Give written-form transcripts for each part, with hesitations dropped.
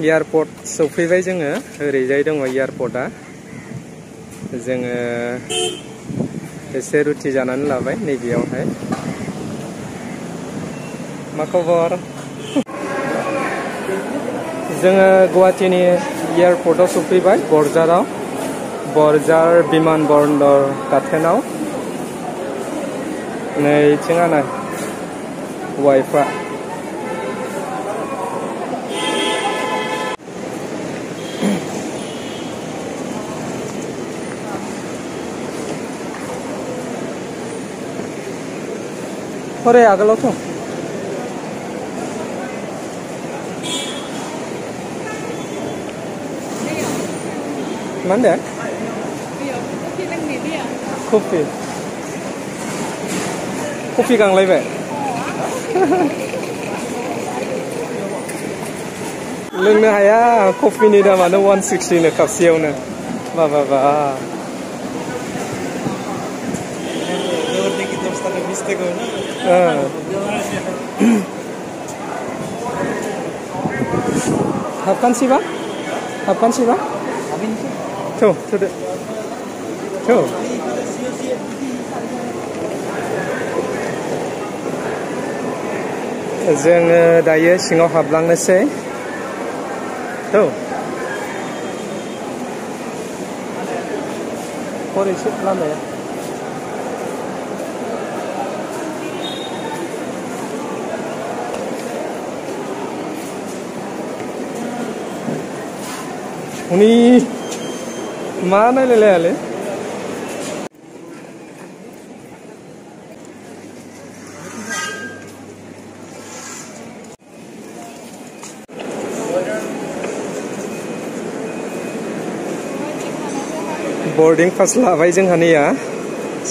एयारपोर्ट सौफैबाय जोङो ओरैजाय दङ एयारपोर्टआ जोङो एसे रुटि जानानै लाबाय नैबेयावहाय मा खबर जोङो गुवाहाटीनि एयारपोर्टआव सौफैबाय बरझाराव बरझार बिमान बन्दर गाथोनाव नै थिङाना वाइफआ हरे आगोलावथ' मा होनदों कफि गांलायबाय लोंनो हाया कफिनि दामानो 160 नो कापसेयावनो बाबा बा हाबखानोसैबा थौदो जोङो दायो सिङाव हाबलांनोसै हरैसो लामाया हनै मा नायलायलायालै बोर्डिं पास लाबाय जोंहानिया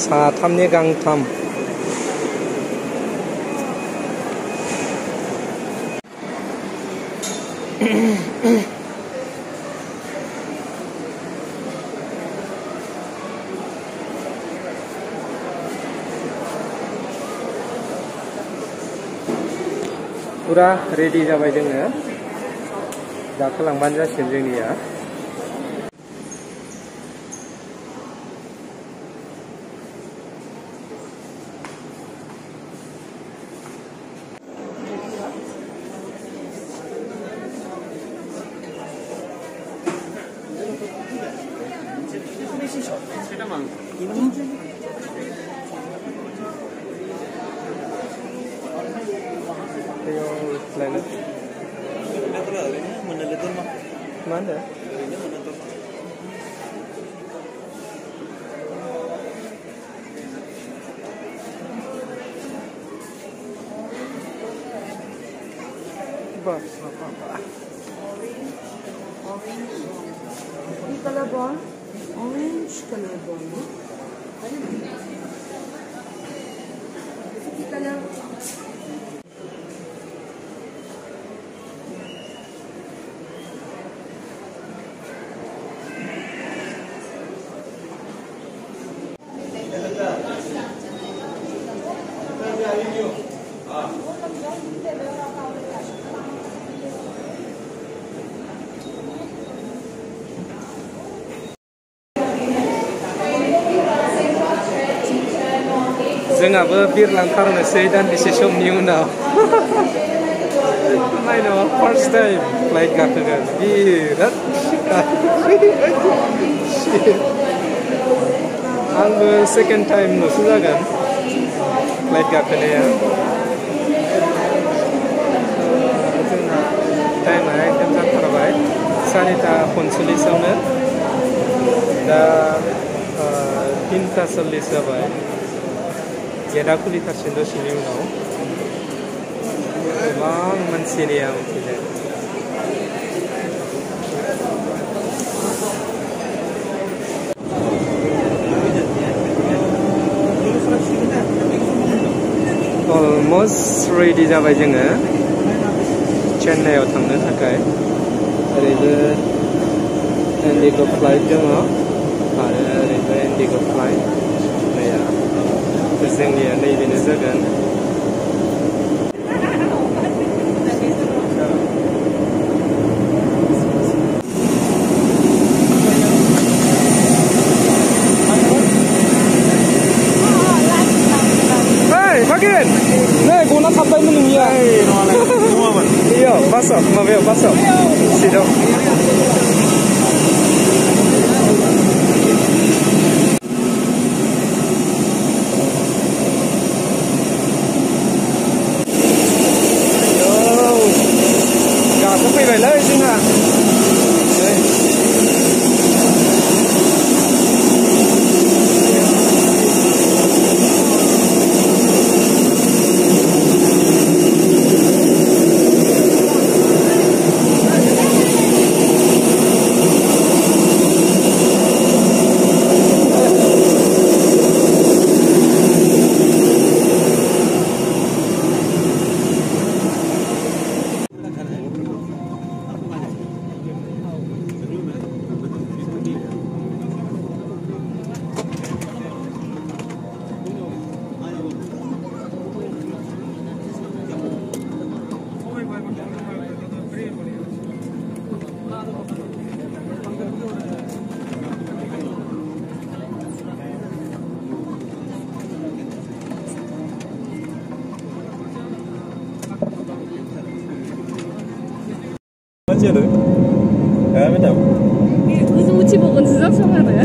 साथामनि गांथाम पुरा रेडि जाबाय जोङो गाखोलांबानो जासिगोन जोंनिया mana? Ini color ball, orange color ball. Ini color. जोंहाबो बिरलांथारनोसै दान्दिसे समनि उनाव नायनो फार्स्ट टाइम फ्लाइट गाखोगोन बिराद आंबो सेकेन्ड टाइमल'सो जागोन फ्लाइट गाखोनाया जोंना टाइमा एकदम जाथारबाय 4:45 दा 3:40 जाबाय गेटआ खुलिथारसिगोन दसेनि उनाव गोबां मानसिनि आमथिनो अलमोस्ट रेडि जाबाय जोङो चेन्नाइआव थांनो थाखाय ओरैबो इन्डिग' फ्लाइट दङ आरो ओरैबो इन्डिग' फ्लाइट जोंनिया नैबेनो जागोन menungnya. Iya, pasok, maaf pasok. Sidok. Gà có phi về lấy chứ hả? Macam tu? Macam? 무슨 우치 보고 진짜 청하나요?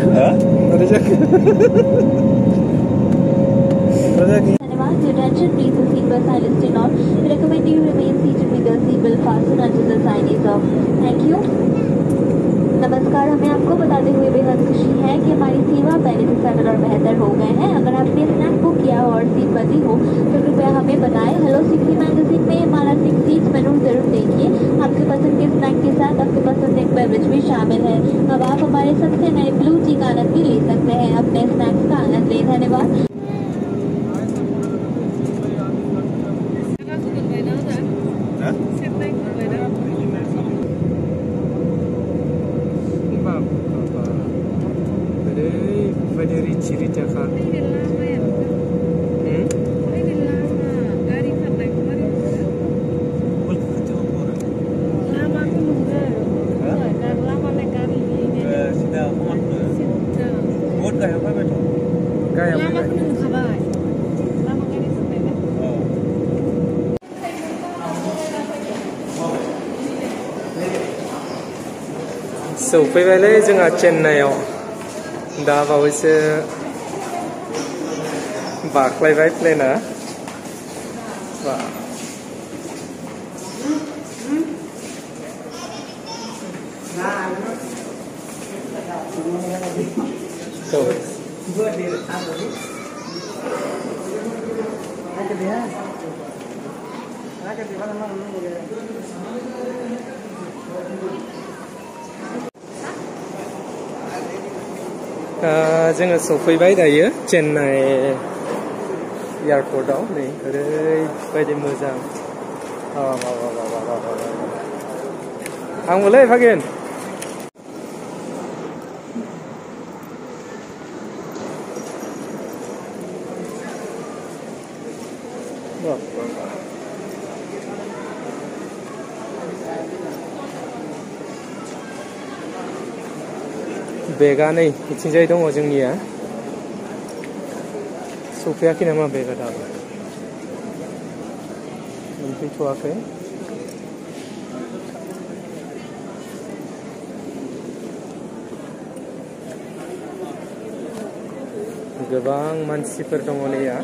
Attention, please the seatbelt sign is still on. We recommend you remain seated with your seatbelt fastened until the sign is off. Thank you. नमस्कार, हमें आपको बताते हुए बेहद खुशी है कि हमारी सेवा पहले से सरल और बेहतर हो गए हैं। अगर आपने स्नैक बुक किया हो और सीट बची हो तो कृपया हमें बताएं। हेलो 60 मैगजीन में हमारा 6 सीट मेनू जरूर देखिए। आपके पसंद के स्नैक के साथ आपके पसंद एक बेवरेज भी शामिल है। अब आप हमारे सबसे नए ब्लू टी का आनंद भी ले सकते हैं। अपने स्नैक्स का आनंद लें। धन्यवाद। Dari cerita kan. Ini lama ya. Ini lama. Dari kapan kemarin? Lama aku nunggu. Dari lama naik kari ini. Sudah muat tu. Sudah. Muat kah apa betul? Lama aku nunggu kabar. Lama kali sampai kan. सौफैबायलै जोंहा चेन्नाइआव दा बावैसो बाख्लायबाय प्लेनआ बा जोङो सफैबाय दायो चेन्नाइ एयारपर्टआव नै ओरैबायदि मोजां आंबोलै फागिन बेगा नै बिथिंजाय दङ जोंनिया सफैयाखै नामा बेगा दाबो मोनफैथ'वाखै गोबां मानसिफोर दङ नैया